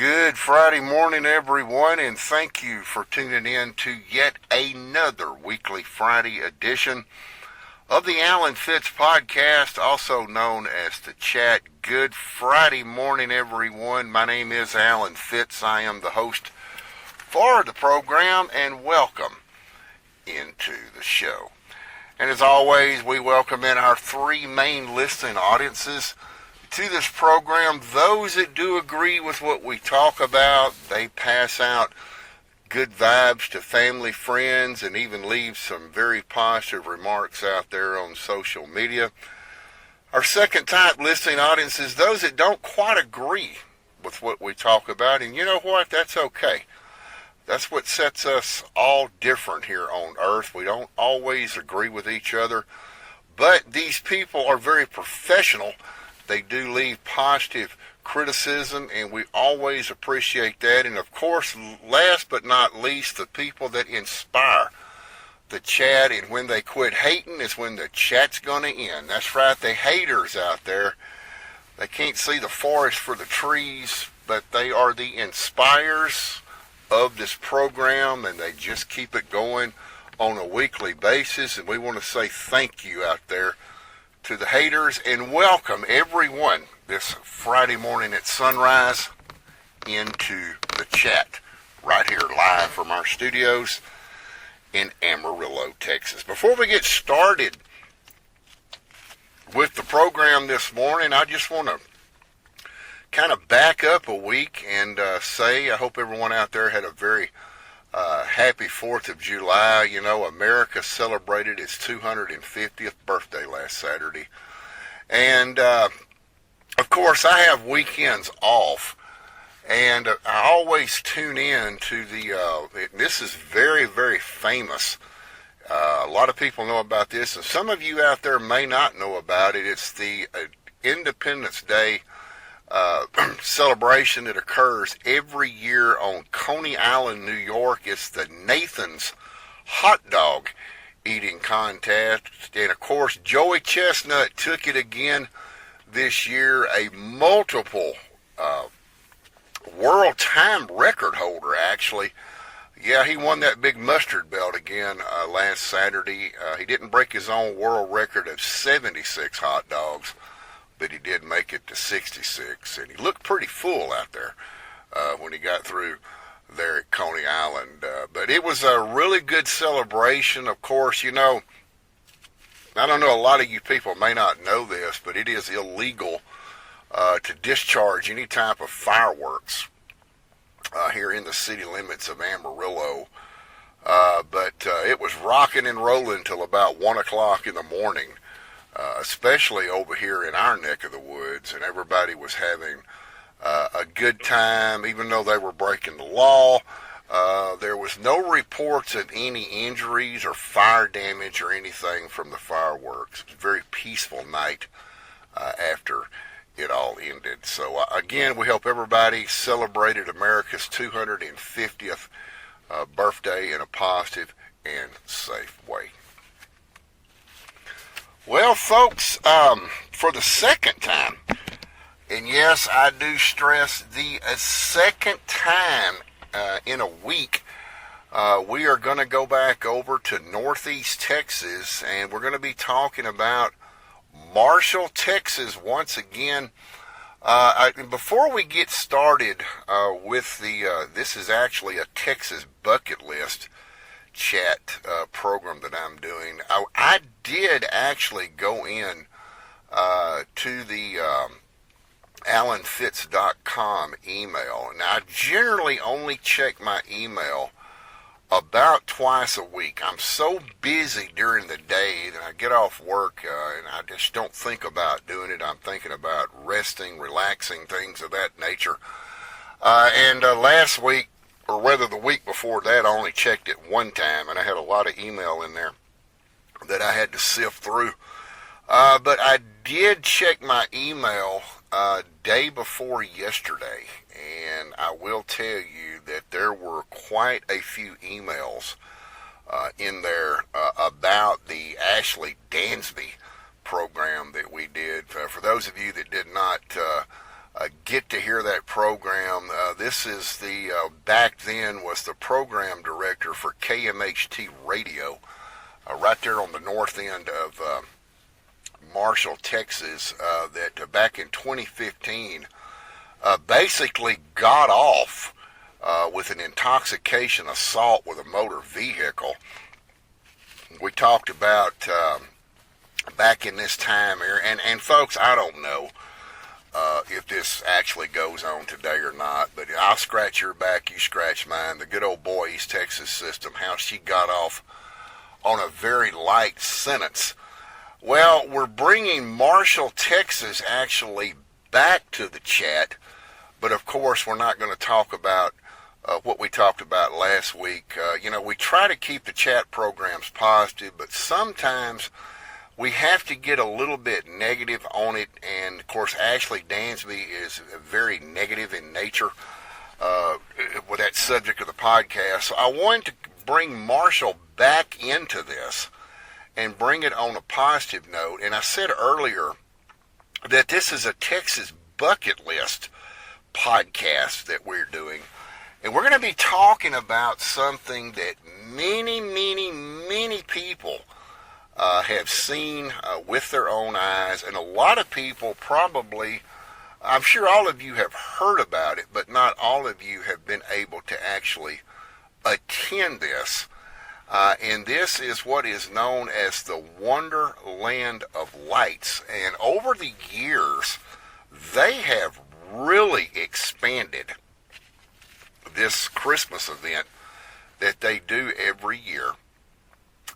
Good Friday morning, everyone, and thank you for tuning in to yet another weekly Friday edition of the Alan Fitz podcast, also known as The Chat. Good Friday morning, everyone. My name is Alan Fitz. I am the host for the program, and welcome into the show. And as always, we welcome in our three main listening audiences to this program. Those that do agree with what we talk about, they pass out good vibes to family, friends, and even leave some very positive remarks out there on social media. Our second type listening audience is those that don't quite agree with what we talk about, and you know what? That's okay. That's what sets us all different here on Earth. We don't always agree with each other, but these people are very professional. They do leave positive criticism, and we always appreciate that. And of course, last but not least, the people that inspire the chat, and when they quit hating is when the chat's going to end. That's right, the haters out there. They can't see the forest for the trees, but they are the inspirers of this program, and they just keep it going on a weekly basis. And we want to say thank you out there to the haters, and welcome everyone this Friday morning at sunrise into the chat right here live from our studios in Amarillo, Texas. Before we get started with the program this morning, I just want to kind of back up a week and say I hope everyone out there had a very happy 4th of July. You know, America celebrated its 250th birthday last Saturday. And, of course, I have weekends off. And I always tune in to this is very, very famous. A lot of people know about this, and some of you out there may not know about it. It's the Independence Day celebration that occurs every year on Coney Island, New York. It's the Nathan's Hot Dog Eating Contest. And of course, Joey Chestnut took it again this year, a multiple world time record holder, actually. Yeah, he won that big mustard belt again last Saturday. He didn't break his own world record of 76 hot dogs, but he did make it to 66, and he looked pretty full out there when he got through there at Coney Island. But it was a really good celebration. Of course, you know, I don't know, a lot of you people may not know this, but it is illegal to discharge any type of fireworks here in the city limits of Amarillo. But it was rocking and rolling till about 1 o'clock in the morning. Especially over here in our neck of the woods, and everybody was having a good time, even though they were breaking the law. There was no reports of any injuries or fire damage or anything from the fireworks. It was a very peaceful night after it all ended. So again, we hope everybody celebrated America's 250th birthday in a positive and safe way. Well, folks, for the second time, and yes, I do stress the second time in a week, we are going to go back over to Northeast Texas, and we're going to be talking about Marshall, Texas once again. Before we get started with this is actually a Texas bucket list chat program that I'm doing. I did actually go in to the alanfitz.com email. Now, I generally only check my email about twice a week. I'm so busy during the day that I get off work and I just don't think about doing it. I'm thinking about resting, relaxing, things of that nature. And last week, or whether the week before that, I only checked it one time, and I had a lot of email in there that I had to sift through. But I did check my email day before yesterday, and I will tell you that there were quite a few emails in there about the Ashley Dansby program that we did. For those of you that did not get to hear that program. This is back then was the program director for KMHT Radio, right there on the north end of Marshall, Texas, that back in 2015 basically got off with an intoxication assault with a motor vehicle. We talked about back in this time here, and folks, I don't know if this actually goes on today or not, but I'll scratch your back, you scratch mine. The good old boy East Texas system, how she got off on a very light sentence. Well, we're bringing Marshall, Texas actually back to the chat, but of course we're not going to talk about what we talked about last week. We try to keep the chat programs positive, but sometimes we have to get a little bit negative on it, and of course Ashley Dansby is very negative in nature with that subject of the podcast. So I wanted to bring Marshall back into this and bring it on a positive note. And I said earlier that this is a Texas bucket list podcast that we're doing. And we're going to be talking about something that many, many, many people have seen with their own eyes. And a lot of people probably, I'm sure all of you have heard about it, but not all of you have been able to actually attend this. And this is what is known as the Wonderland of Lights. And over the years, they have really expanded this Christmas event that they do every year.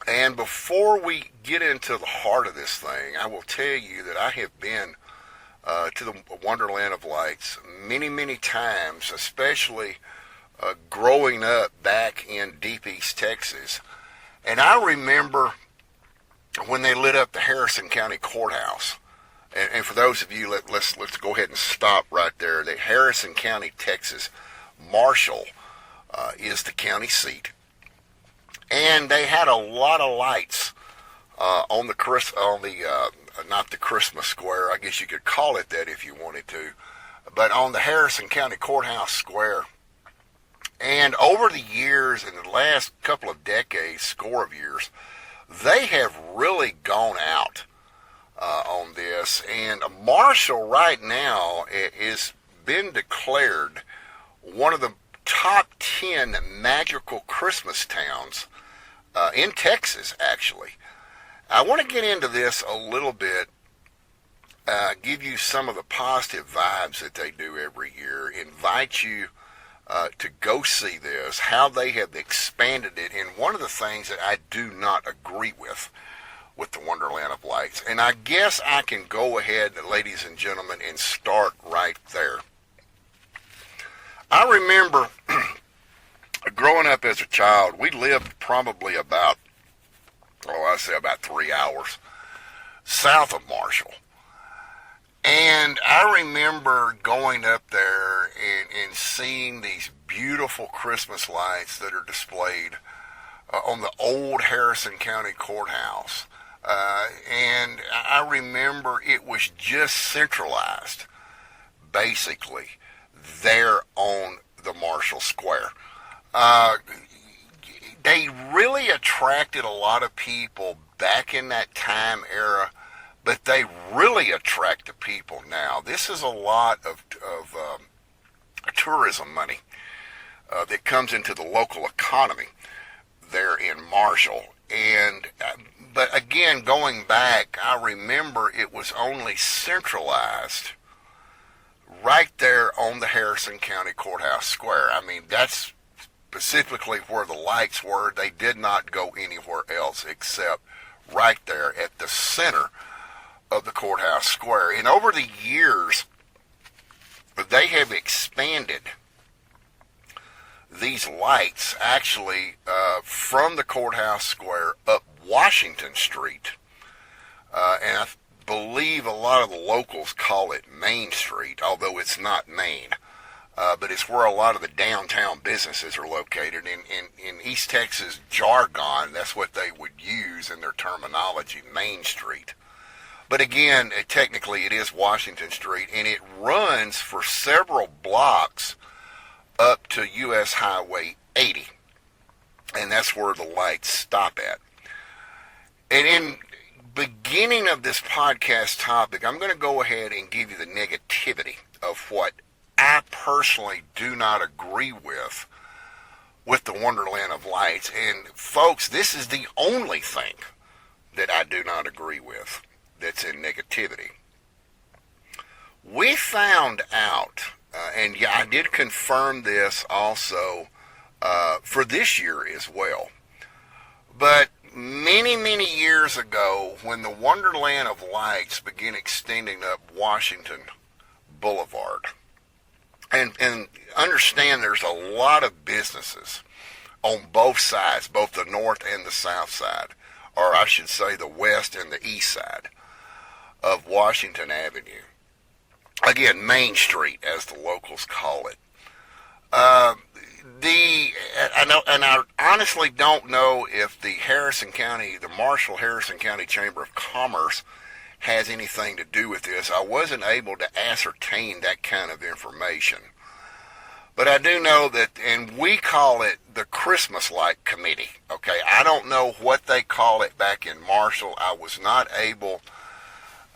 And before we get into the heart of this thing, I will tell you that I have been to the Wonderland of Lights many, many times, especially growing up back in deep East Texas. And I remember when they lit up the Harrison County Courthouse. And for those of you, let's go ahead and stop right there. The Harrison County, Texas, Marshall is the county seat. And they had a lot of lights on the not the Christmas Square, I guess you could call it that if you wanted to, but on the Harrison County Courthouse Square. And over the years, in the last couple of decades, score of years, they have really gone out on this. And Marshall right now is been declared one of the top 10 magical Christmas towns in Texas, actually. I want to get into this a little bit, give you some of the positive vibes that they do every year, invite you to go see this, how they have expanded it, and one of the things that I do not agree with the Wonderland of Lights. And I guess I can go ahead, ladies and gentlemen, and start right there. I remember growing up as a child, we lived probably about 3 hours south of Marshall. And I remember going up there and seeing these beautiful Christmas lights that are displayed on the old Harrison County Courthouse. And I remember it was just centralized, basically, there on the Marshall Square. They really attracted a lot of people back in that time era, but they really attract the people now. This is a lot of tourism money that comes into the local economy there in Marshall. And but again, going back, I remember it was only centralized right there on the Harrison County Courthouse Square. I mean, that's specifically where the lights were. They did not go anywhere else except right there at the center of the courthouse square. And over the years, they have expanded these lights actually from the courthouse square up Washington Street. And I believe a lot of the locals call it Main Street, although it's not Main. But it's where a lot of the downtown businesses are located. In East Texas jargon, that's what they would use in their terminology, Main Street. But again, technically it is Washington Street, and it runs for several blocks up to U.S. Highway 80. And that's where the lights stop at. And in beginning of this podcast topic, I'm going to go ahead and give you the negativity of what I personally do not agree with the Wonderland of Lights. And folks, this is the only thing that I do not agree with that's in negativity. We found out, and yeah, I did confirm this also for this year as well, but many, many years ago, when the Wonderland of Lights began extending up Washington Boulevard, and understand there's a lot of businesses on both sides, both the north and the south side, or I should say the west and the east side of Washington Avenue. Again, Main Street, as the locals call it. I honestly don't know if the Marshall-Harrison County Chamber of Commerce has anything to do with this. I wasn't able to ascertain that kind of information. But I do know that, and we call it the Christmas Light Committee. Okay, I don't know what they call it back in Marshall. I was not able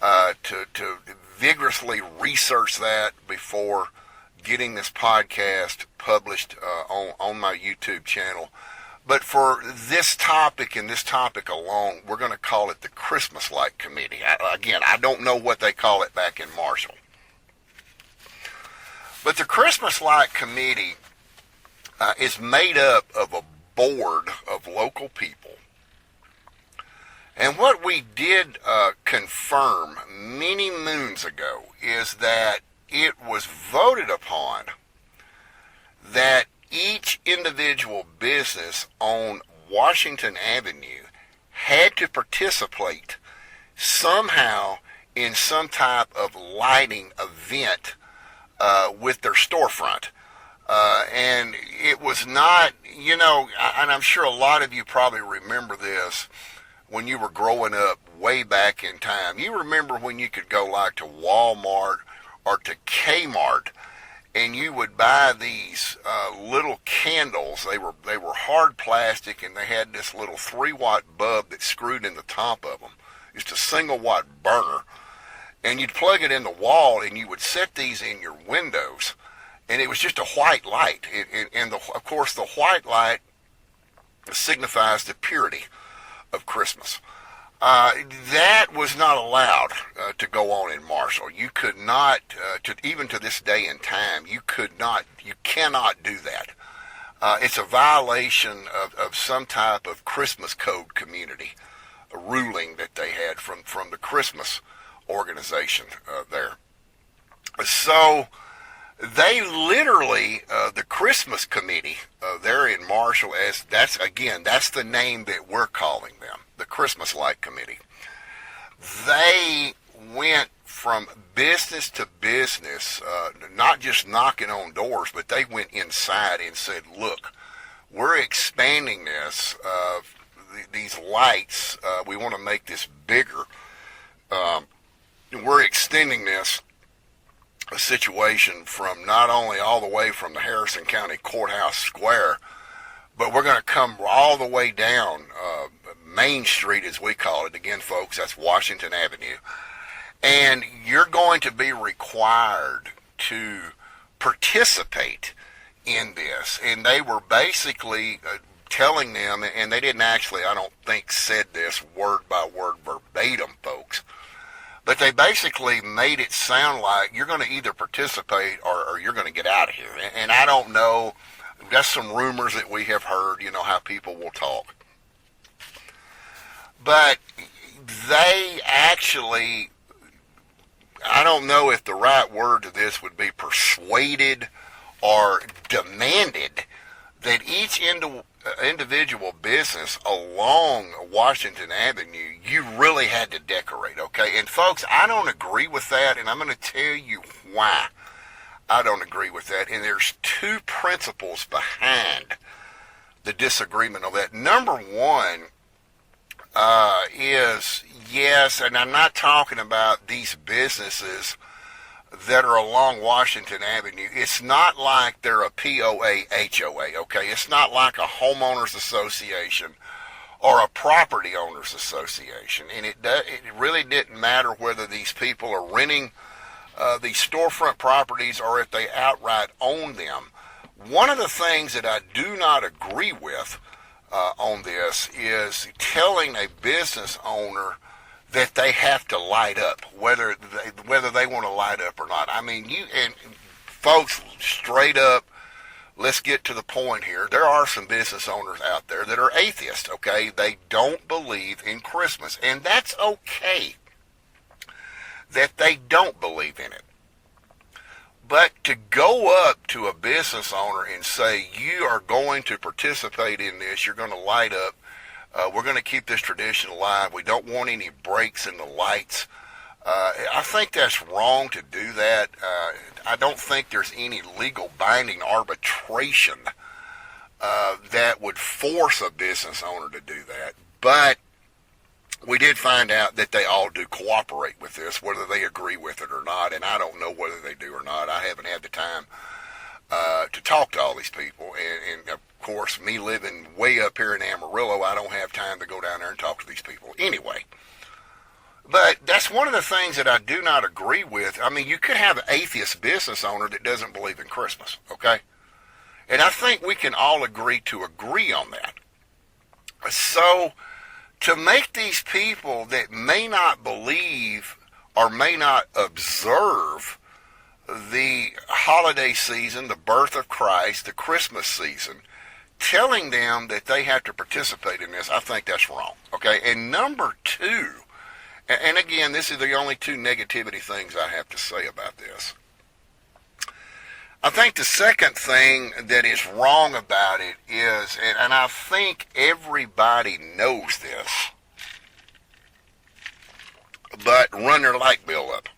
to vigorously research that before getting this podcast published on my YouTube channel. But for this topic and this topic alone, we're going to call it the Christmas Light Committee. Again, I don't know what they call it back in Marshall. But the Christmas Light Committee is made up of a board of local people. And what we did confirm many moons ago is that it was voted upon that each individual business on Washington Avenue had to participate somehow in some type of lighting event with their storefront. And it was not, and I'm sure a lot of you probably remember this when you were growing up way back in time. You remember when you could go like to Walmart or to Kmart, and you would buy these little candles. They were hard plastic, and they had this little 3-watt bulb that screwed in the top of them. Just a single watt burner. And you'd plug it in the wall, and you would set these in your windows, and it was just a white light. Of course, the white light signifies the purity of Christmas. That was not allowed to go on in Marshall. You could not, even to this day and time, you cannot do that. It's a violation of some type of Christmas code community, a ruling that they had from the Christmas organization there. So they literally, the Christmas committee there in Marshall, that's the name that we're calling them, the Christmas Light Committee. They went from business to business, not just knocking on doors, but they went inside and said, look, we're expanding this, these lights, we want to make this bigger. We're extending this situation from not only all the way from the Harrison County Courthouse Square, but we're going to come all the way down Main Street, as we call it. Again, folks, that's Washington Avenue. And you're going to be required to participate in this. And they were basically telling them, and they didn't actually, I don't think, said this word by word verbatim, folks, but they basically made it sound like you're going to either participate or you're going to get out of here. And I don't know. That's some rumors that we have heard, how people will talk. But they actually, I don't know if the right word to this would be persuaded or demanded that each individual business along Washington Avenue, you really had to decorate, okay? And folks, I don't agree with that, and I'm going to tell you why I don't agree with that. And there's two principles behind the disagreement of that. Number one, is yes, and I'm not talking about these businesses that are along Washington Avenue. It's not like they're a POA HOA, okay? It's not like a homeowners association or a property owners association, and it really didn't matter whether these people are renting these storefront properties or if they outright own them. One of the things that I do not agree with on this is telling a business owner that they have to light up, whether they want to light up or not. I mean, you and folks, straight up, let's get to the point here. There are some business owners out there that are atheists, okay? They don't believe in Christmas, and that's okay that they don't believe in it. But to go up to a business owner and say, you are going to participate in this, you're going to light up, we're going to keep this tradition alive, we don't want any breaks in the lights, I think that's wrong to do that. I don't think there's any legal binding arbitration that would force a business owner to do that. But we did find out that they all do cooperate with this, whether they agree with it or not, and I don't know whether they do or not. I haven't had the time to talk to all these people, and of course, me living way up here in Amarillo, I don't have time to go down there and talk to these people anyway. But that's one of the things that I do not agree with. I mean, you could have an atheist business owner that doesn't believe in Christmas, okay? And I think we can all agree on that. So, to make these people that may not believe or may not observe the holiday season, the birth of Christ, the Christmas season, telling them that they have to participate in this, I think that's wrong, okay? And number two, and again, this is the only two negativity things I have to say about this. I think the second thing that is wrong about it is, and I think everybody knows this, but run their light bill up,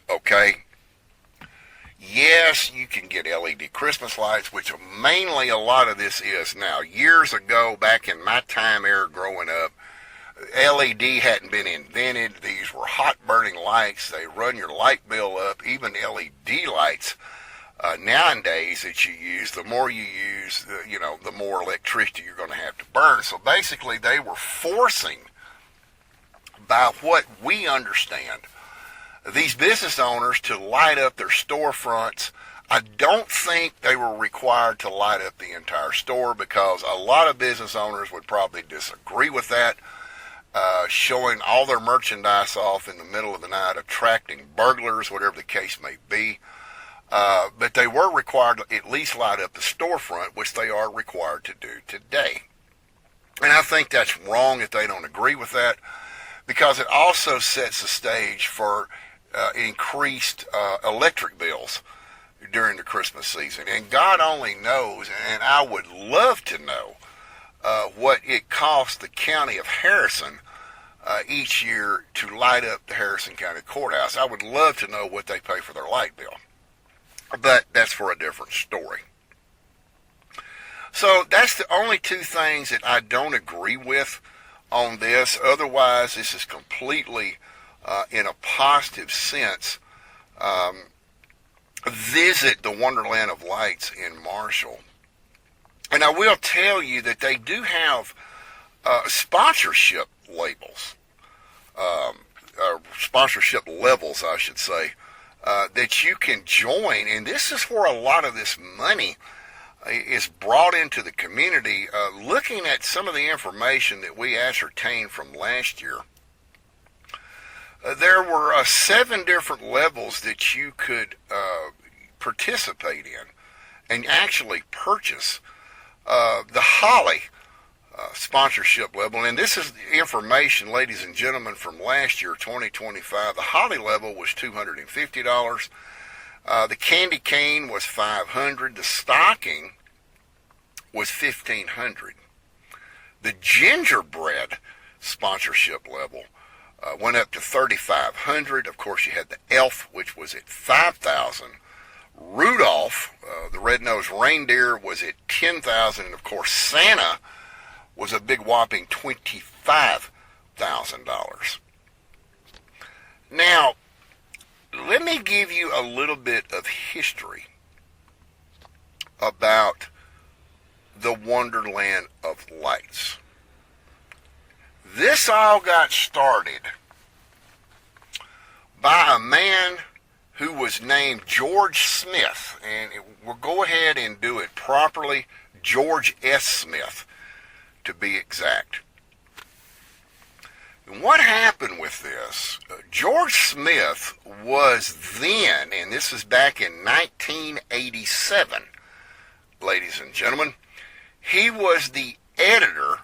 okay? Yes, you can get LED Christmas lights, which mainly a lot of this is now. Years ago, back in my time era growing up, LED hadn't been invented. These were hot burning lights. They run your light bill up. Even LED lights nowadays that you use, the more you use, the more electricity you're going to have to burn. So basically, they were forcing, by what we understand, these business owners to light up their storefronts. I don't think they were required to light up the entire store, because a lot of business owners would probably disagree with that. Showing all their merchandise off in the middle of the night, attracting burglars, whatever the case may be. But they were required to at least light up the storefront, which they are required to do today. And I think that's wrong if they don't agree with that, because it also sets the stage for increased electric bills during the Christmas season. And God only knows, and I would love to know, what it costs the county of Harrison each year to light up the Harrison County Courthouse. I would love to know what they pay for their light bill. But that's for a different story. So that's the only two things that I don't agree with on this. Otherwise, this is completely, in a positive sense, visit the Wonderland of Lights in Marshall. And I will tell you that they do have sponsorship labels, sponsorship levels, I should say, that you can join. And this is where a lot of this money is brought into the community. Looking at some of the information that we ascertained from last year, there were 7 different levels that you could participate in and actually purchase. The Holly sponsorship level, and this is information, ladies and gentlemen, from last year, 2025. The Holly level was $250. The candy cane was $500. The stocking was $1,500. The gingerbread sponsorship level went up to $3,500. Of course, you had the elf, which was at $5,000. Rudolph, the red-nosed reindeer, was at $10,000, and of course Santa was a big whopping $25,000. Now, let me give you a little bit of history about the Wonderland of Lights. This all got started by a man who was named George Smith, and we'll go ahead and do it properly, George S. Smith, to be exact. And what happened with this, George Smith was then, and this is back in 1987, ladies and gentlemen, he was the editor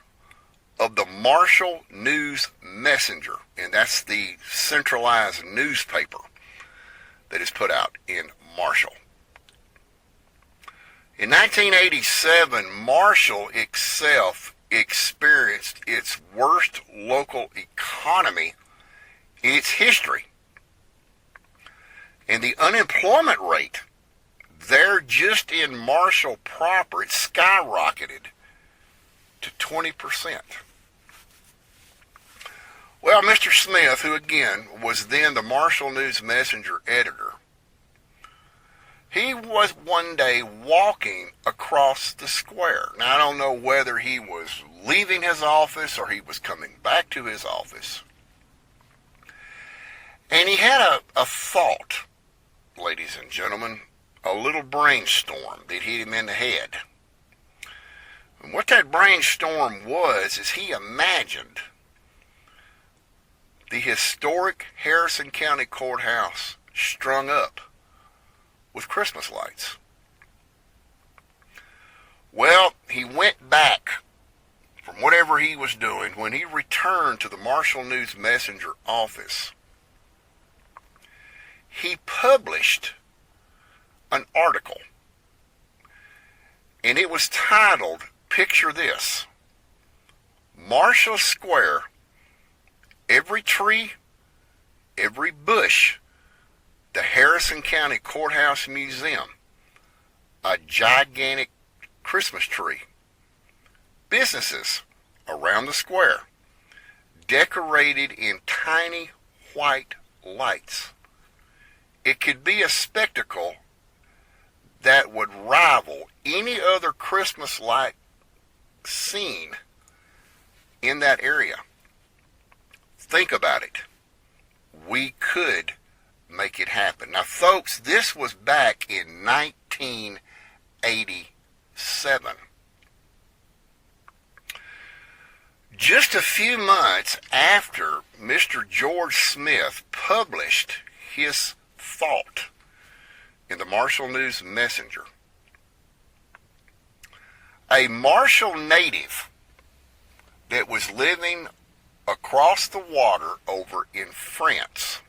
of the Marshall News Messenger, and that's the centralized newspaper that is put out in Marshall. In 1987, Marshall itself experienced its worst local economy in its history. And the unemployment rate there just in Marshall proper, it skyrocketed to 20%. Well, Mr. Smith, who again was then the Marshall News Messenger editor, he was one day walking across the square. Now, I don't know whether he was leaving his office or he was coming back to his office. And he had a thought, ladies and gentlemen, a little brainstorm that hit him in the head. And what that brainstorm was is he imagined the historic Harrison County Courthouse strung up with Christmas lights. Well, he went back from whatever he was doing. When he returned to the Marshall News Messenger office, he published an article, and it was titled, picture this, Marshall Square, every tree, every bush, the Harrison County Courthouse Museum, a gigantic Christmas tree, businesses around the square, decorated in tiny white lights. It could be a spectacle that would rival any other Christmas light seen in that area. Think about it. We could make it happen. Now, folks, this was back in 1987. Just a few months after Mr. George Smith published his thought in the Marshall News Messenger, a Marshall native that was living across the water over in France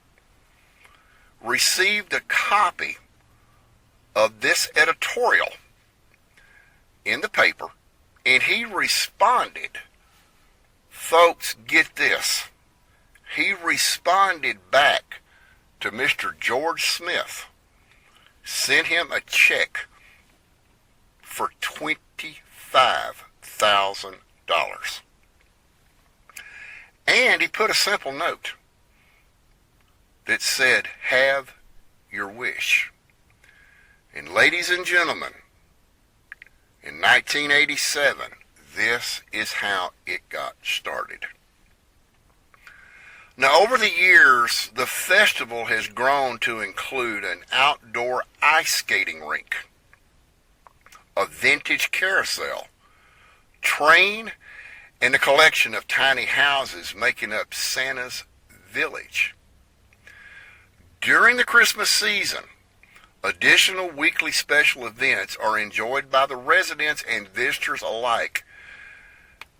received a copy of this editorial in the paper, and he responded. Folks, get this. He responded back to Mr. George Smith, sent him a check for $25,000. And he put a simple note that said, have your wish. And ladies and gentlemen, in 1987, this is how it got started. Now, over the years, the festival has grown to include an outdoor ice skating rink, a vintage carousel, train, and a collection of tiny houses making up Santa's village. During the Christmas season, additional weekly special events are enjoyed by the residents and visitors alike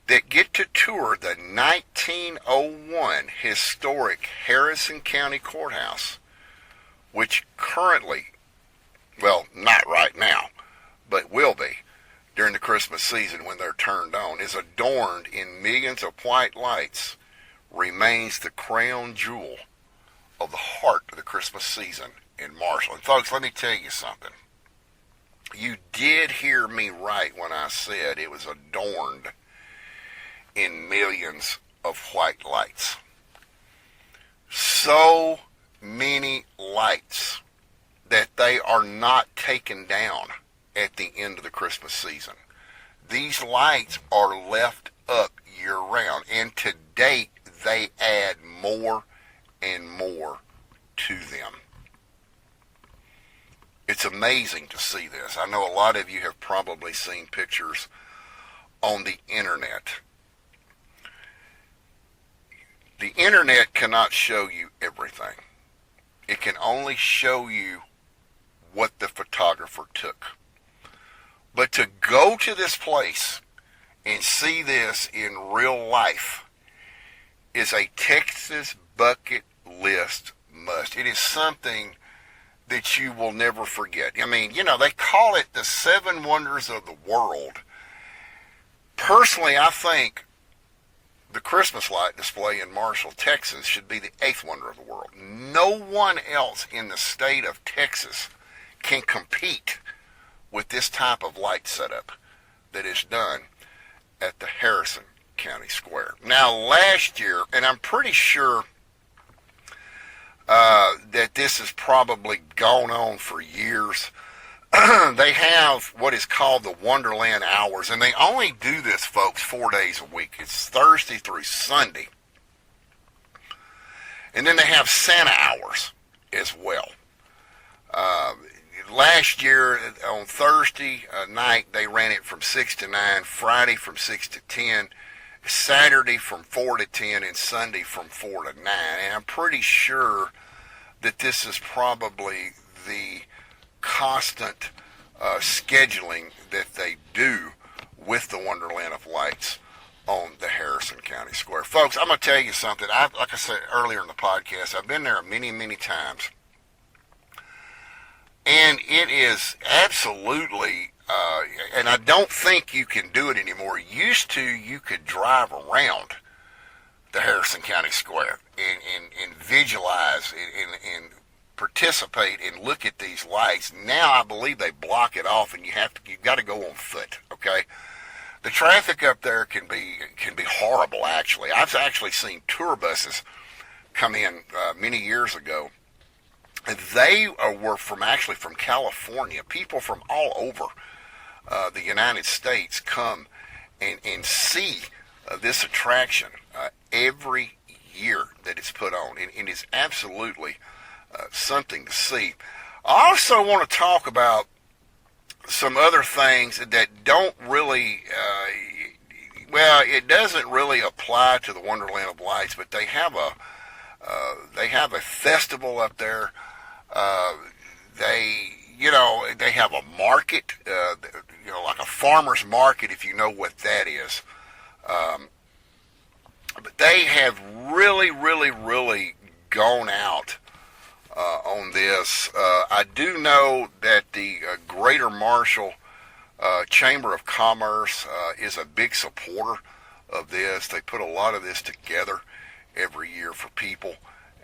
that get to tour the 1901 historic Harrison County Courthouse, which currently, well, not right now, but will be during the Christmas season when they're turned on, is adorned in millions of white lights, remains the crown jewel of the heart of the Christmas season in Marshall. And folks, let me tell you something. You did hear me right when I said it was adorned in millions of white lights. So many lights that they are not taken down at the end of the Christmas season. These lights are left up year round, and to date they add more and more to them. It's amazing to see this. I know a lot of you have probably seen pictures on the internet. The internet cannot show you everything. It can only show you what the photographer took. But to go to this place and see this in real life is a Texas bucket list must. It is something that you will never forget. I mean, they call it the 7 wonders of the world. Personally, I think the Christmas light display in Marshall, Texas should be the 8th wonder of the world. No one else in the state of Texas can compete with this type of light setup that is done at the Harrison County Square. Now, last year, and I'm pretty sure that this has probably gone on for years, they have what is called the Wonderland hours, and they only do this, folks, 4 days a week. It's Thursday through Sunday. And then they have Santa hours as well. Last year on Thursday night, they ran it from 6 to 9, Friday from 6 to 10, Saturday from 4 to 10, and Sunday from 4 to 9. And I'm pretty sure that this is probably the constant scheduling that they do with the Wonderland of Lights on the Harrison County Square. Folks, I'm going to tell you something. Like I said earlier in the podcast, I've been there many, many times. And it is absolutely, and I don't think you can do it anymore. Used to, you could drive around the Harrison County Square and visualize and participate and look at these lights. Now I believe they block it off, and you've got to go on foot. Okay, the traffic up there can be horrible. Actually, I've actually seen tour buses come in many years ago. And they were from California. People from all over the United States come and see this attraction every year that it's put on. And it's absolutely something to see. I also want to talk about some other things that don't really, it doesn't really apply to the Wonderland of Lights, but they have a festival up there. They have a market, like a farmer's market, if you know what that is. But they have really, really, really gone out on this. I do know that the Greater Marshall Chamber of Commerce is a big supporter of this. They put a lot of this together every year for people.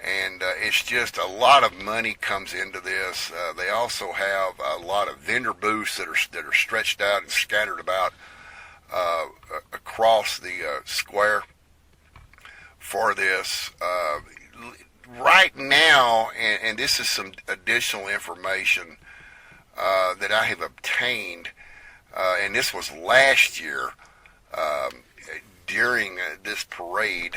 And it's just a lot of money comes into this. They also have a lot of vendor booths that are stretched out and scattered about across the square for this. Right now, and this is some additional information that I have obtained, and this was last year, during this parade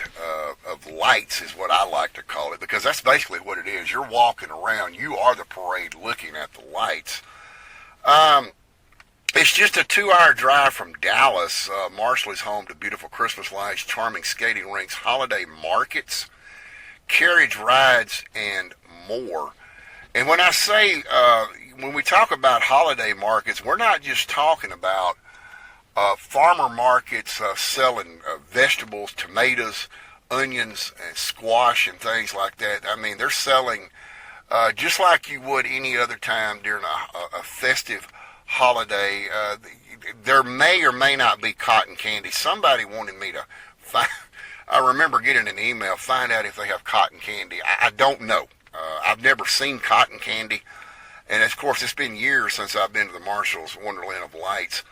of lights is what I like to call it, because that's basically what it is. You're walking around. You are the parade looking at the lights. It's just a 2-hour drive from Dallas. Marshall is home to beautiful Christmas lights, charming skating rinks, holiday markets, carriage rides, and more. And when I say, when we talk about holiday markets, we're not just talking about farmer markets selling vegetables, tomatoes, onions, and squash and things like that. I mean, they're selling just like you would any other time during a festive holiday. There may or may not be cotton candy. Somebody wanted me to find, I remember getting an email, find out if they have cotton candy. I don't know. I've never seen cotton candy. And of course, it's been years since I've been to the Marshall's Wonderland of Lights.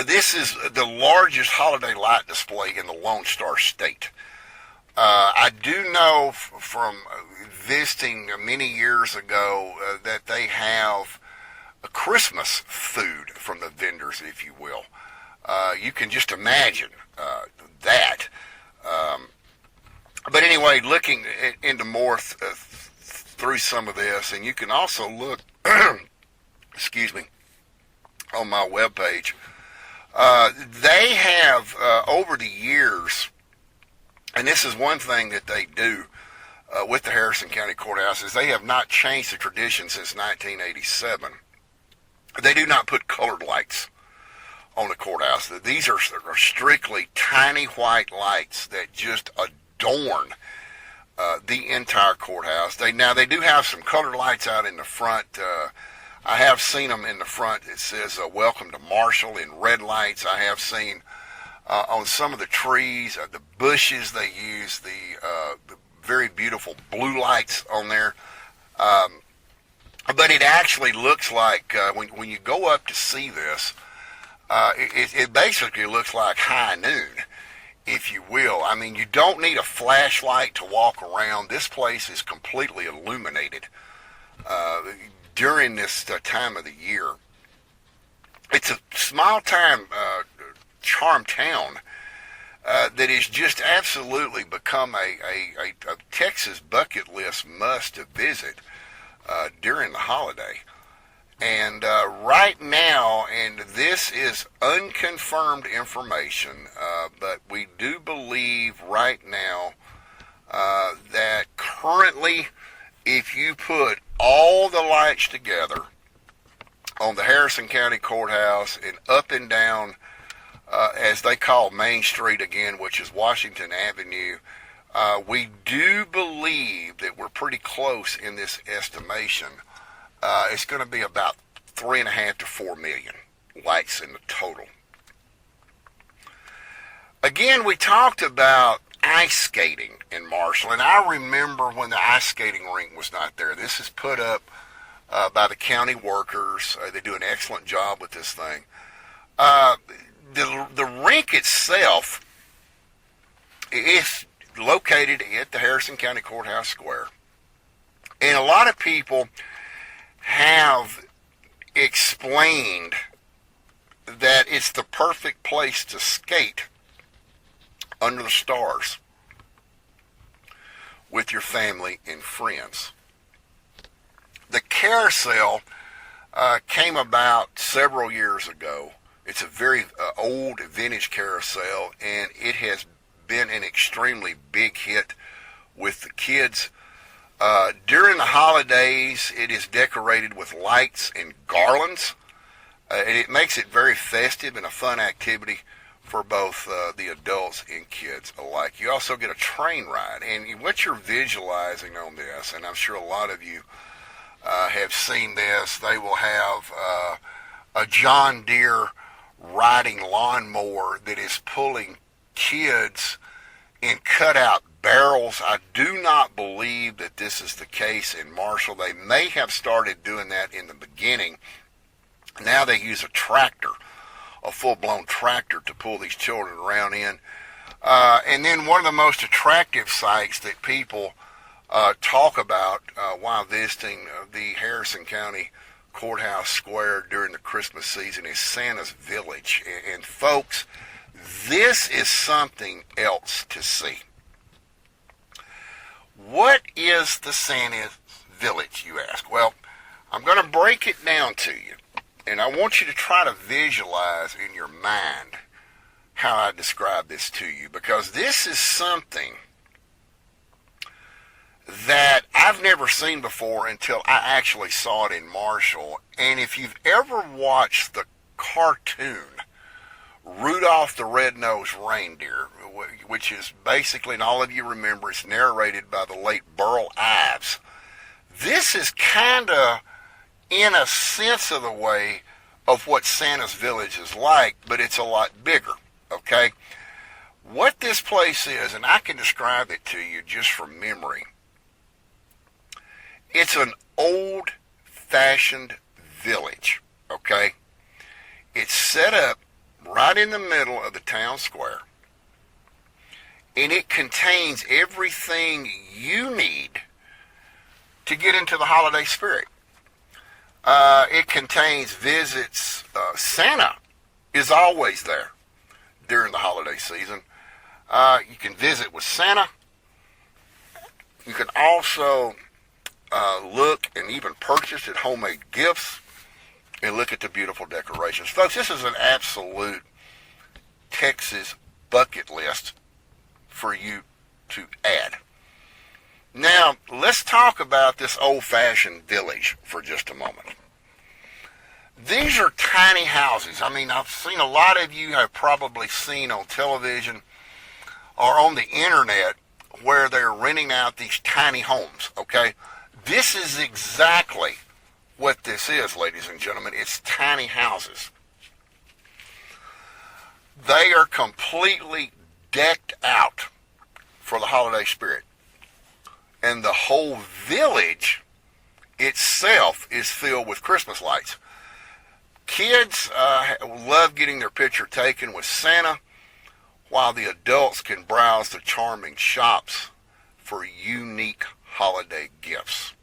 This is the largest holiday light display in the Lone Star State. I do know from visiting many years ago that they have a Christmas food from the vendors, if you will. You can just imagine that. But anyway, looking into more through some of this, and you can also look, excuse me, on my webpage. They have, over the years, and this is one thing that they do with the Harrison County Courthouse, is they have not changed the tradition since 1987. They do not put colored lights on the courthouse. These are strictly tiny white lights that just adorn the entire courthouse. They do have some colored lights out in the front. I have seen them in the front. It says "Welcome to Marshall" in red lights. I have seen on some of the trees, the bushes, they use the very beautiful blue lights on there. But it actually looks like, when you go up to see this, it basically looks like high noon, if you will. I mean, you don't need a flashlight to walk around. This place is completely illuminated during this time of the year. It's a small-time charm town that has just absolutely become a Texas bucket list must to visit during the holiday. And right now, and this is unconfirmed information, but we do believe right now that currently, if you put all the lights together on the Harrison County Courthouse and up and down, as they call Main Street again, which is Washington Avenue, we do believe that we're pretty close in this estimation. It's going to be about 3.5 to 4 million lights in the total. Again, we talked about ice skating in Marshall, and I remember when the ice skating rink was not there. This is put up by the county workers. They do an excellent job with this thing. The rink itself is located at the Harrison County Courthouse Square, and a lot of people have explained that it's the perfect place to skate under the stars with your family and friends. The carousel came about several years ago. It's a very old vintage carousel, and it has been an extremely big hit with the kids. During the holidays, it is decorated with lights and garlands, and it makes it very festive and a fun activity for both the adults and kids alike. You also get a train ride, and what you're visualizing on this, and I'm sure a lot of you have seen this, they will have a John Deere riding lawnmower that is pulling kids in cutout barrels. I do not believe that this is the case in Marshall. They may have started doing that in the beginning. Now they use a tractor, a full-blown tractor, to pull these children around in. And then one of the most attractive sights that people talk about while visiting the Harrison County Courthouse Square during the Christmas season is Santa's Village. And folks, this is something else to see. What is the Santa's Village, you ask? Well, I'm going to break it down to you, and I want you to try to visualize in your mind how I describe this to you, because this is something that I've never seen before until I actually saw it in Marshall. And if you've ever watched the cartoon Rudolph the Red-Nosed Reindeer, which is basically, and all of you remember, it's narrated by the late Burl Ives, this is kind of, in a sense of the way, of what Santa's Village is like, but it's a lot bigger, okay? What this place is, and I can describe it to you just from memory, it's an old-fashioned village, okay? It's set up right in the middle of the town square. And it contains everything you need to get into the holiday spirit. It contains visits. Santa is always there during the holiday season. You can visit with Santa. You can also look and even purchase at homemade gifts and look at the beautiful decorations. Folks, this is an absolute Texas bucket list for you to add. Now, let's talk about this old-fashioned village for just a moment. These are tiny houses. I mean, I've seen a lot of you have probably seen on television or on the internet where they're renting out these tiny homes, okay? This is exactly what this is, ladies and gentlemen. It's tiny houses. They are completely decked out for the holiday spirit. And the whole village itself is filled with Christmas lights. Kids love getting their picture taken with Santa, while the adults can browse the charming shops for unique holiday gifts.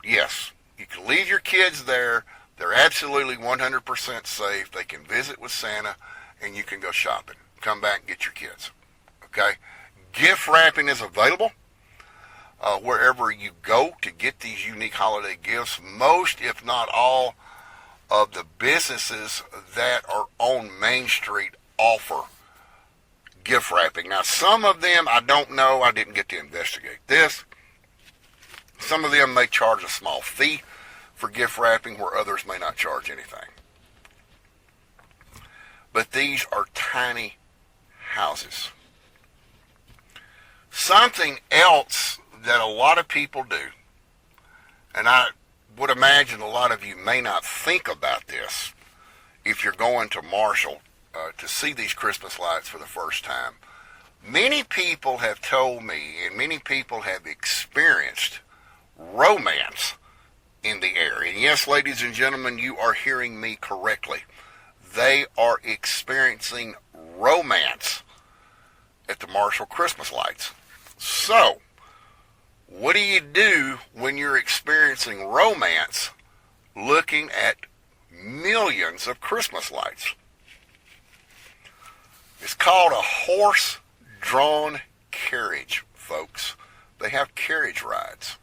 Yes, you can leave your kids there. They're absolutely 100% safe. They can visit with Santa, and you can go shopping. Come back and get your kids. Okay? Gift wrapping is available wherever you go to get these unique holiday gifts. Most, if not all, of the businesses that are on Main Street offer gift wrapping. Now, some of them, I don't know. I didn't get to investigate this. Some of them may charge a small fee for gift wrapping, where others may not charge anything. But these are tiny houses. Something else that a lot of people do, and I would imagine a lot of you may not think about this if you're going to Marshall to see these Christmas lights for the first time. Many people have told me, and many people have experienced romance in the area. And yes, ladies and gentlemen, you are hearing me correctly. They are experiencing romance at the Marshall Christmas lights. So, what do you do when you're experiencing romance looking at millions of Christmas lights? It's called a horse-drawn carriage, folks. They have carriage rides.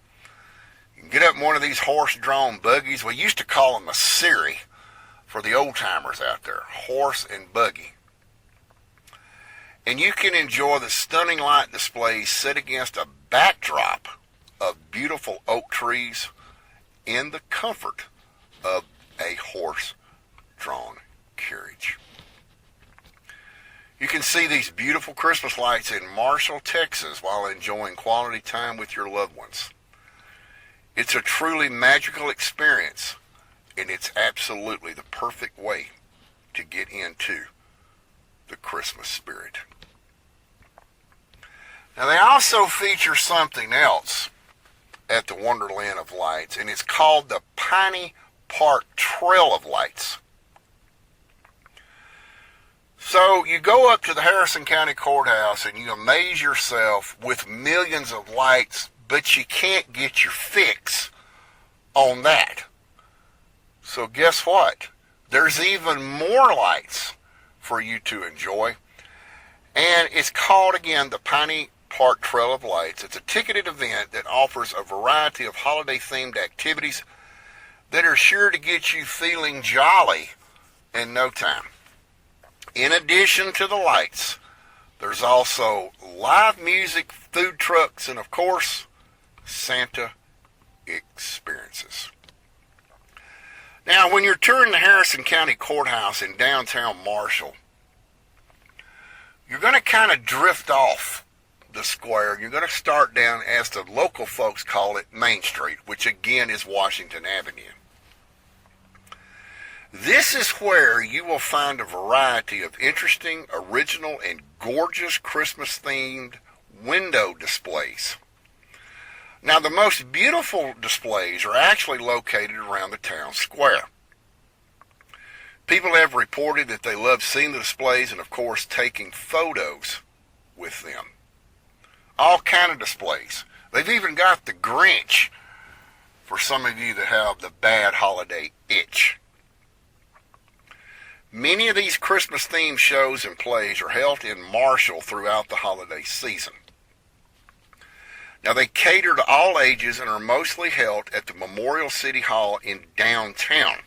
You can get up in one of these horse-drawn buggies. We used to call them a Siri for the old-timers out there, horse and buggy. And you can enjoy the stunning light displays set against a backdrop of beautiful oak trees in the comfort of a horse-drawn carriage. You can see these beautiful Christmas lights in Marshall, Texas, while enjoying quality time with your loved ones. It's a truly magical experience, and it's absolutely the perfect way to get into the Christmas spirit. Now, they also feature something else at the Wonderland of Lights, and it's called the Piney Park Trail of Lights. So you go up to the Harrison County Courthouse and you amaze yourself with millions of lights, but you can't get your fix on that. So guess what? There's even more lights for you to enjoy. And it's called, again, the Piney Park Trail of Lights. It's a ticketed event that offers a variety of holiday-themed activities that are sure to get you feeling jolly in no time. In addition to the lights, there's also live music, food trucks, and of course, Santa experiences. Now, when you're touring the Harrison County Courthouse in downtown Marshall, you're going to kind of drift off the square. You're going to start down, as the local folks call it, Main Street, which again is Washington Avenue. This is where you will find a variety of interesting, original, and gorgeous Christmas-themed window displays. Now, the most beautiful displays are actually located around the town square. People have reported that they love seeing the displays and, of course, taking photos with them. All kind of displays. They've even got the Grinch for some of you that have the bad holiday itch. Many of these Christmas-themed shows and plays are held in Marshall throughout the holiday season. Now, they cater to all ages and are mostly held at the Memorial City Hall in downtown.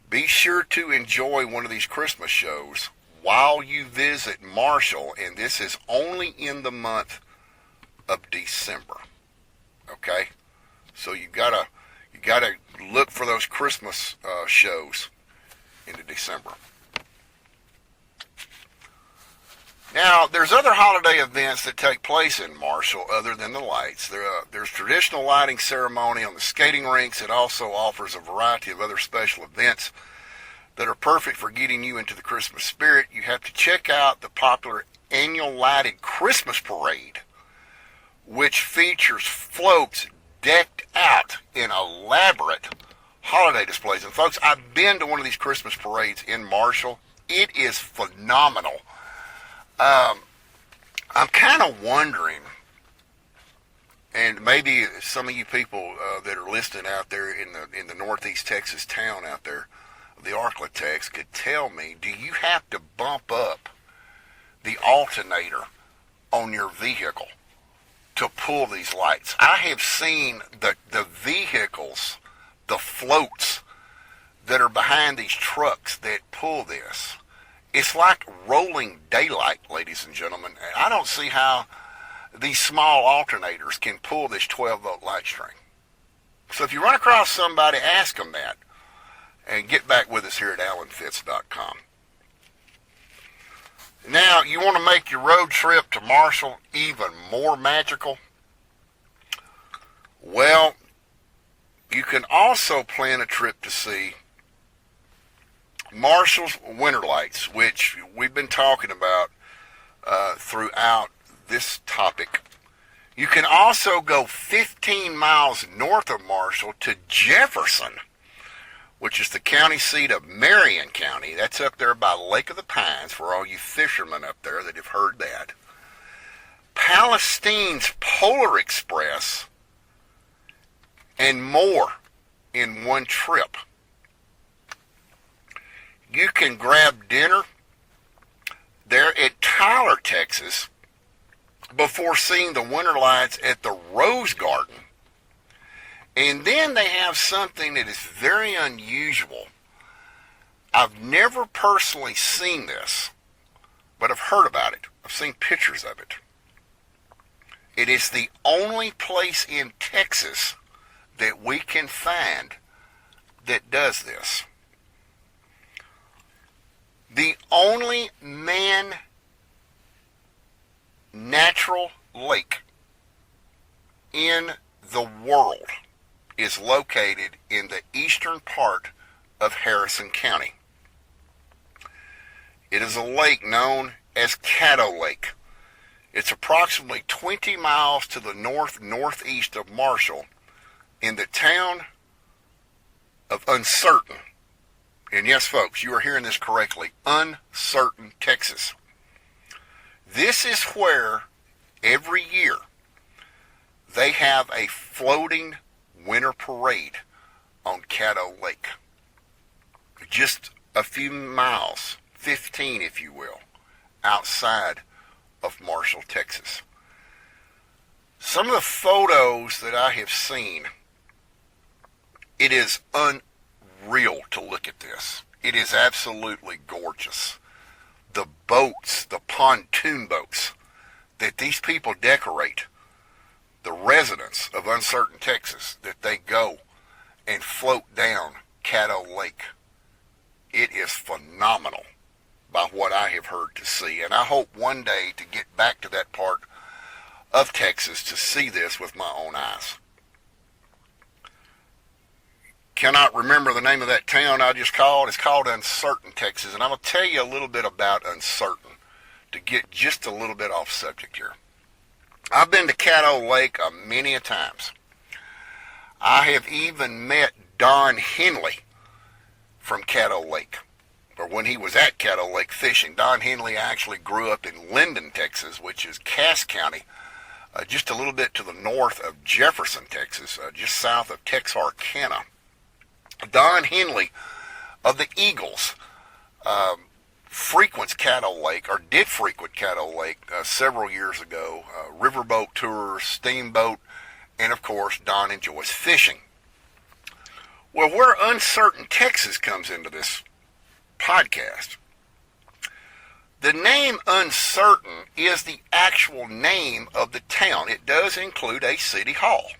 Be sure to enjoy one of these Christmas shows while you visit Marshall, and this is only in the month of December. Okay? So you gotta look for those Christmas shows into December. Now, there's other holiday events that take place in Marshall other than the lights. There's traditional lighting ceremony on the skating rinks. It also offers a variety of other special events that are perfect for getting you into the Christmas spirit. You have to check out the popular annual lighted Christmas parade, which features floats decked out in elaborate holiday displays. And folks, I've been to one of these Christmas parades in Marshall. It is phenomenal. I'm kind of wondering, and maybe some of you people that are listening out there in the Northeast Texas town out there, the Arklatex, could tell me, do you have to bump up the alternator on your vehicle to pull these lights? I have seen the vehicles, the floats that are behind these trucks that pull this. It's like rolling daylight, ladies and gentlemen. I don't see how these small alternators can pull this 12-volt light string. So if you run across somebody, ask them that. And get back with us here at AlanFitz.com. Now, you want to make your road trip to Marshall even more magical? Well, you can also plan a trip to see Marshall's Winter Lights, which we've been talking about throughout this topic. You can also go 15 miles north of Marshall to Jefferson, which is the county seat of Marion County. That's up there by Lake of the Pines for all you fishermen up there that have heard that. Palestine's Polar Express, and more in one trip. You can grab dinner there at Tyler, Texas, before seeing the winter lights at the Rose Garden. And then they have something that is very unusual. I've never personally seen this, but I've heard about it. I've seen pictures of it. It is the only place in Texas that we can find that does this. The only man-natural lake in the world is located in the eastern part of Harrison County. It is a lake known as Caddo Lake. It's approximately 20 miles to the northeast of Marshall in the town of Uncertain. And yes, folks, you are hearing this correctly, Uncertain, Texas. This is where every year they have a floating winter parade on Caddo Lake. Just a few miles, 15 if you will, outside of Marshall, Texas. Some of the photos that I have seen, it is unreal to look at this. It is absolutely gorgeous. The boats, the pontoon boats that these people decorate, the residents of Uncertain, Texas, that they go and float down Caddo Lake. It is phenomenal by what I have heard to see. And I hope one day to get back to that part of Texas to see this with my own eyes. Cannot remember the name of that town I just called. It's called Uncertain, Texas. And I'm going to tell you a little bit about Uncertain to get just a little bit off subject here. I've been to Caddo Lake many a times. I have even met Don Henley from Caddo Lake, or when he was at Caddo Lake fishing. Don Henley actually grew up in Linden, Texas, which is Cass County, just a little bit to the north of Jefferson, Texas, just south of Texarkana. Don Henley of the Eagles frequents Caddo Lake, or did frequent Caddo Lake several years ago. Riverboat tours, steamboat, and of course, Don enjoys fishing. Well, where Uncertain Texas comes into this podcast, the name Uncertain is the actual name of the town. It does include a city hall.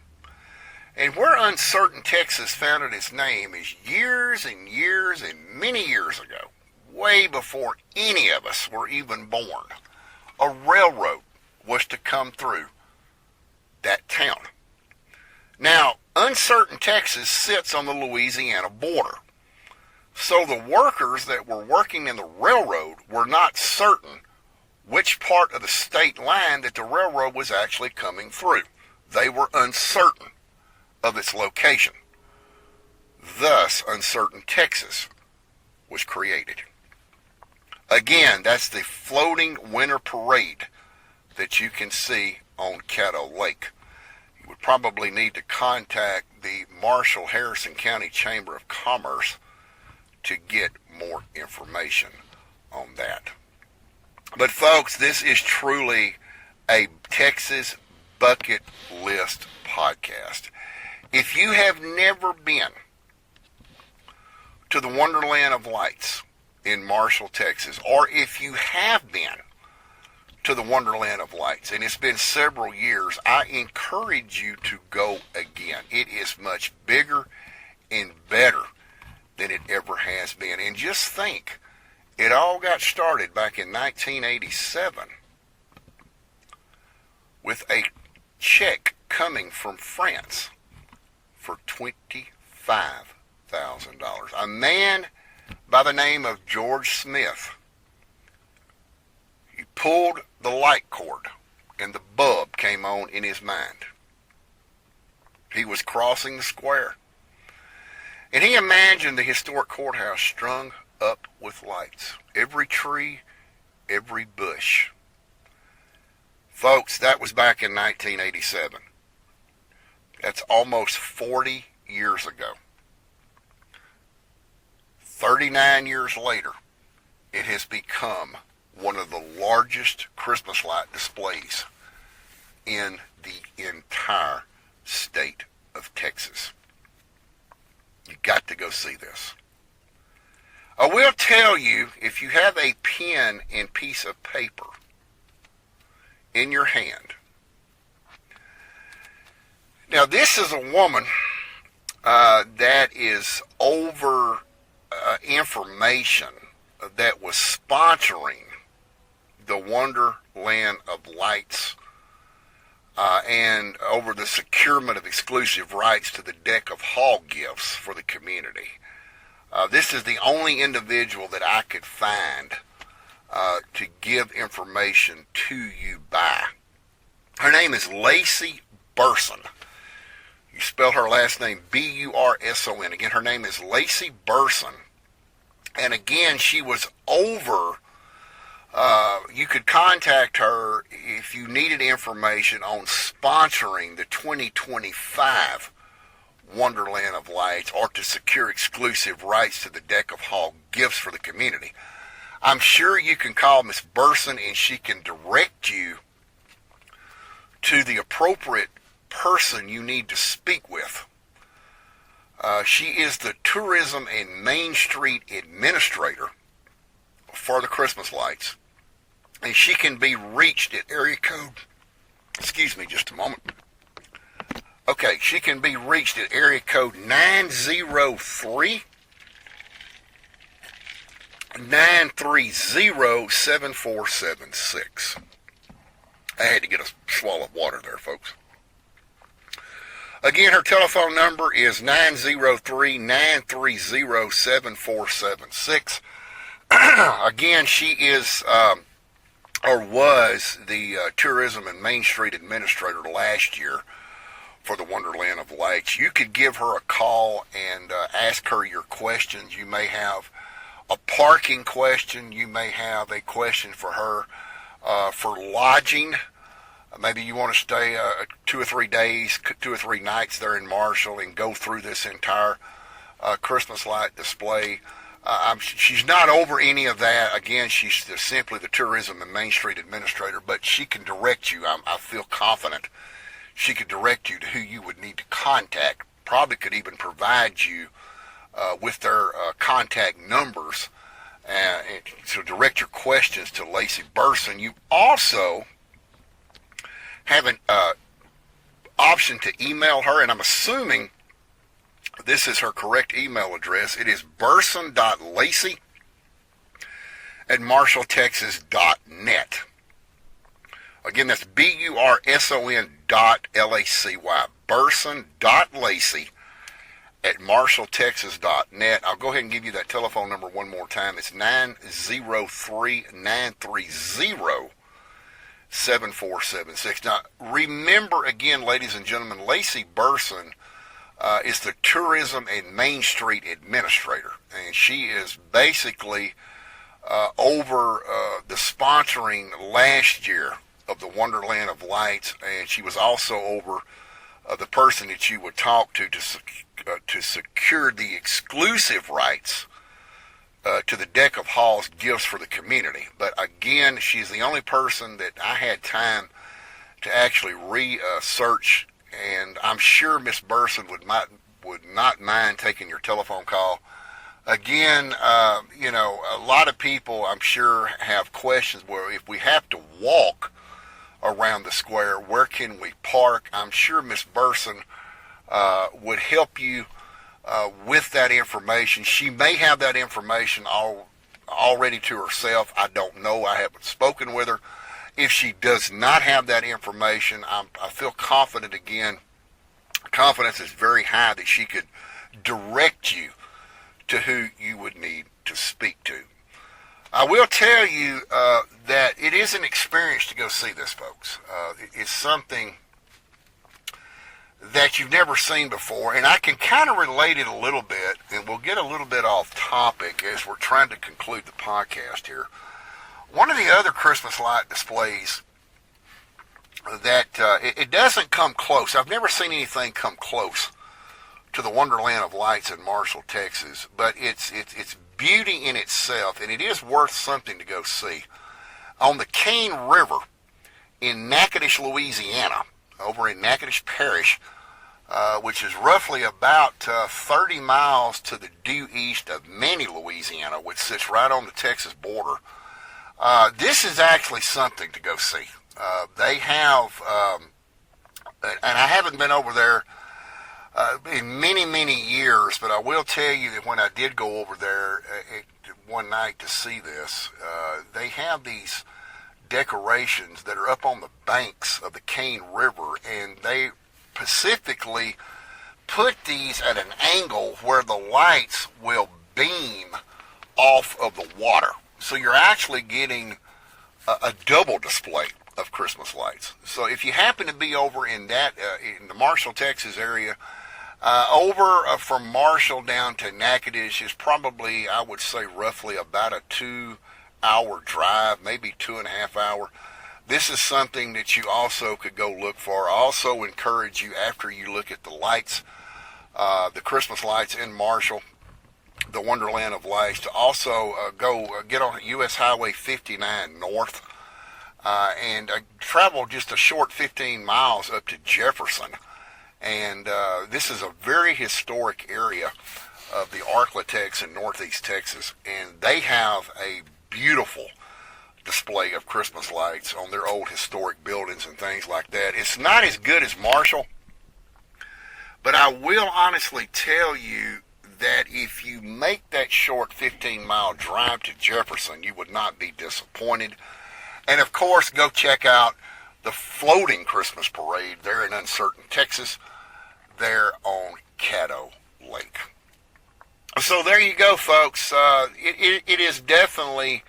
And where Uncertain Texas founded its name is years and years and many years ago, way before any of us were even born, a railroad was to come through that town. Now, Uncertain Texas sits on the Louisiana border. So the workers that were working in the railroad were not certain which part of the state line that the railroad was actually coming through. They were uncertain of its location. Thus, Uncertain Texas was created. Again, that's the floating winter parade that you can see on Caddo Lake. You would probably need to contact the Marshall-Harrison County Chamber of Commerce to get more information on that. But folks, this is truly a Texas bucket list podcast. If you have never been to the Wonderland of Lights in Marshall, Texas, or if you have been to the Wonderland of Lights, and it's been several years, I encourage you to go again. It is much bigger and better than it ever has been. And just think, it all got started back in 1987 with a check coming from France for $25,000. A man by the name of George Smith, he pulled the light cord and the bulb came on in his mind. He was crossing the square, and he imagined the historic courthouse strung up with lights. Every tree, every bush. Folks, that was back in 1987. That's almost 40 years ago. 39 years later, it has become one of the largest Christmas light displays in the entire state of Texas. You got to go see this. I will tell you, if you have a pen and piece of paper in your hand. Now, this is a woman that is over information that was sponsoring the Wonderland of Lights and over the securement of exclusive rights to the deck of hall gifts for the community. This is the only individual that I could find to give information to you by. Her name is Lacey Burson. You spell her last name B-U-R-S-O-N. Again, her name is Lacey Burson. And again, she was over, you could contact her if you needed information on sponsoring the 2025 Wonderland of Lights or to secure exclusive rights to the deck of hall gifts for the community. I'm sure you can call Miss Burson and she can direct you to the appropriate person you need to speak with. She is the Tourism and Main Street Administrator for the Christmas lights. And she can be reached at area code, excuse me just a moment. Okay, she can be reached at area code 903-930-7476. I had to get a swallow of water there, folks. Again, her telephone number is 903-930-7476. Again, she is, or was, the Tourism and Main Street Administrator last year for the Wonderland of Lights. You could give her a call and ask her your questions. You may have a parking question. You may have a question for her for lodging. Maybe you want to stay 2 or 3 days, 2 or 3 nights there in Marshall and go through this entire Christmas light display. She's not over any of that. Again, she's simply the tourism and Main Street administrator, but she can direct you. I feel confident she could direct you to who you would need to contact. Probably could even provide you with their contact numbers to direct your questions to Lacey Burson. You also have an option to email her, and I'm assuming this is her correct email address. It is burson.lacy@marshalltexas.net. Again, that's burson.lacy. burson.lacy@marshalltexas.net. I'll go ahead and give you that telephone number one more time. It's 903-930-7476. Now, remember again, ladies and gentlemen, Lacey Burson is the Tourism and Main Street Administrator, and she is basically over the sponsoring last year of the Wonderland of Lights, and she was also over the person that you would talk to secure the exclusive rights to the deck of halls gifts for the community. But again, she's the only person that I had time to actually research, and I'm sure Miss Burson would not mind taking your telephone call. Again, a lot of people, I'm sure, have questions where if we have to walk around the square, where can we park? I'm sure Miss Burson would help you with that information. She may have that information already to herself. I don't know. I haven't spoken with her. If she does not have that information, I feel confident again. Confidence is very high that she could direct you to who you would need to speak to. I will tell you that it is an experience to go see this, folks. It's something that you've never seen before, and I can kind of relate it a little bit, and we'll get a little bit off topic as we're trying to conclude the podcast here. One of the other Christmas light displays that it doesn't come close. I've never seen anything come close to the Wonderland of Lights in Marshall, Texas, but it's beauty in itself, and it is worth something to go see. On the Cane River in Natchitoches, Louisiana, over in Natchitoches Parish, which is roughly about 30 miles to the due east of Manny, Louisiana, which sits right on the Texas border. This is actually something to go see. They have, and I haven't been over there in many, many years, but I will tell you that when I did go over there one night to see this, they have these decorations that are up on the banks of the Cane River, and they specifically put these at an angle where the lights will beam off of the water. So you're actually getting a double display of Christmas lights. So if you happen to be over in that in the Marshall, Texas area, from Marshall down to Natchitoches is probably, I would say, roughly about a 2-hour drive, maybe 2.5 hour. This is something that you also could go look for. I also encourage you, after you look at the lights, the Christmas lights in Marshall, the Wonderland of Lights, to also go get on U.S. Highway 59 north and travel just a short 15 miles up to Jefferson. And this is a very historic area of the Arklatex in northeast Texas, and they have a beautiful display of Christmas lights on their old historic buildings and things like that. It's not as good as Marshall, but I will honestly tell you that if you make that short 15-mile drive to Jefferson, you would not be disappointed. And of course, go check out the floating Christmas parade there in Uncertain, Texas, there on Caddo Lake. So there you go, folks. It is definitely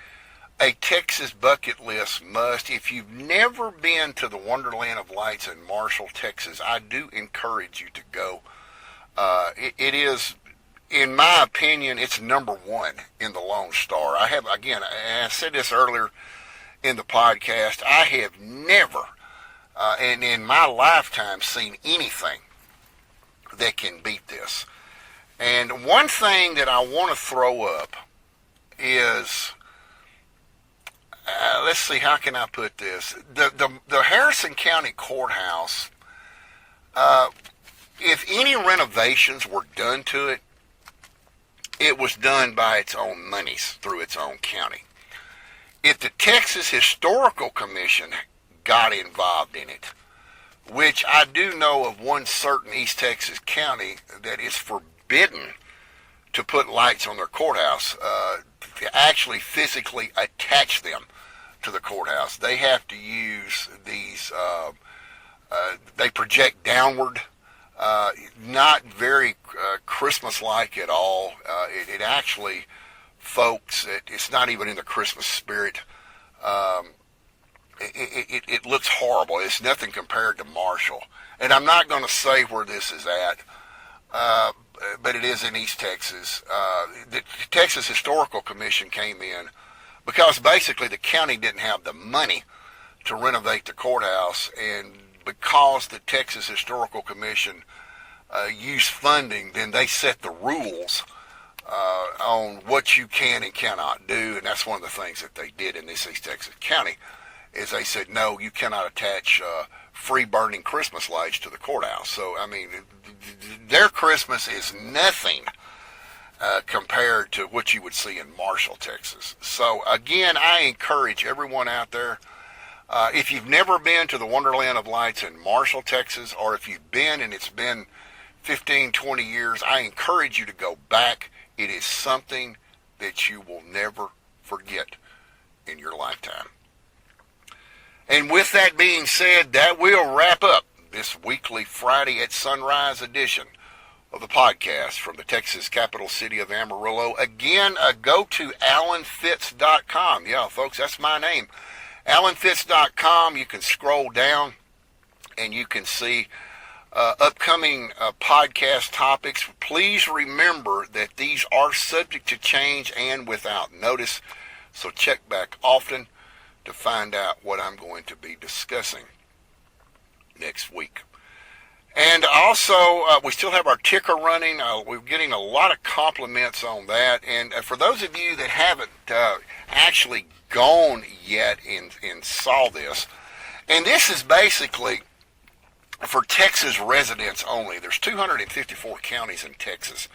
a Texas bucket list must. If you've never been to the Wonderland of Lights in Marshall, Texas, I do encourage you to go. It is, in my opinion, it's number one in the Lone Star. I said this earlier in the podcast, I have never, and in my lifetime, seen anything that can beat this. And one thing that I want to throw up is, let's see, how can I put this? The Harrison County Courthouse, if any renovations were done to it, it was done by its own monies through its own county. If the Texas Historical Commission got involved in it, which I do know of one certain East Texas county that is forbidden to put lights on their courthouse, to actually physically attach them to the courthouse. They have to use these, they project downward, not very Christmas-like at all. It actually, folks, it's not even in the Christmas spirit. It looks horrible. It's nothing compared to Marshall. And I'm not going to say where this is at, but it is in East Texas. The Texas Historical Commission came in because basically the county didn't have the money to renovate the courthouse, and because the Texas Historical Commission used funding, then they set the rules on what you can and cannot do, and that's one of the things that they did in this East Texas county, is they said, no, you cannot attach free burning Christmas lights to the courthouse. So, I mean, their Christmas is nothing compared to what you would see in Marshall, Texas. So, again, I encourage everyone out there, if you've never been to the Wonderland of Lights in Marshall, Texas, or if you've been and it's been 15, 20 years, I encourage you to go back. It is something that you will never forget in your lifetime. And with that being said, that will wrap up this weekly Friday at Sunrise edition of the podcast from the Texas capital city of Amarillo. Again, go to alanfitz.com. Yeah, folks, that's my name. alanfitz.com. You can scroll down and you can see upcoming podcast topics. Please remember that these are subject to change and without notice, so check back often to find out what I'm going to be discussing next week. And also, we still have our ticker running. We're getting a lot of compliments on that. And for those of you that haven't actually gone yet and saw this, and this is basically for Texas residents only. There's 254 counties in Texas.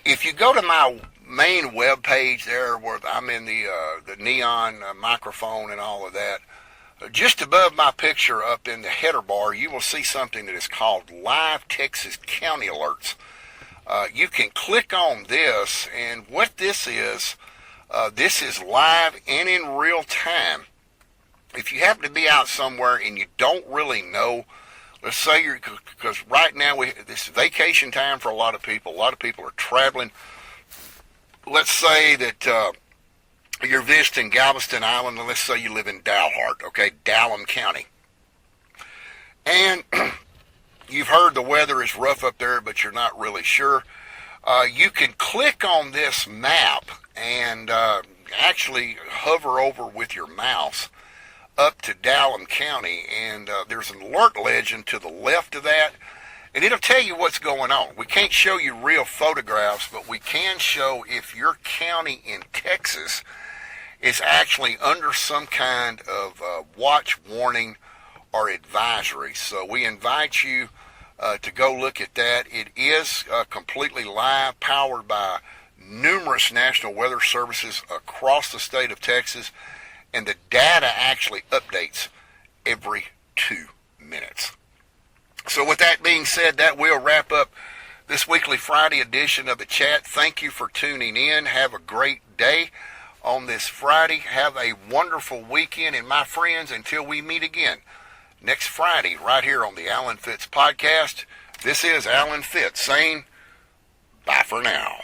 If you go to my main web page there, where I'm in the neon microphone and all of that, just above my picture up in the header bar, you will see something that is called Live Texas County Alerts. You can click on this, and what this is live and in real time. If you happen to be out somewhere and you don't really know, let's say because right now this is vacation time for a lot of people. A lot of people are traveling. Let's say that you're visiting Galveston Island, and let's say you live in Dalhart, okay, Dallam County. And you've heard the weather is rough up there, but you're not really sure. You can click on this map and actually hover over with your mouse up to Dallam County, and there's an alert legend to the left of that, and it'll tell you what's going on. We can't show you real photographs, but we can show if your county in Texas is actually under some kind of watch, warning, or advisory. So we invite you to go look at that. It is completely live, powered by numerous national weather services across the state of Texas, and the data actually updates every 2 minutes. So with that being said, that will wrap up this weekly Friday edition of the chat. Thank you for tuning in. Have a great day on this Friday. Have a wonderful weekend. And my friends, until we meet again next Friday right here on the Alan Fitz podcast, this is Alan Fitz saying bye for now.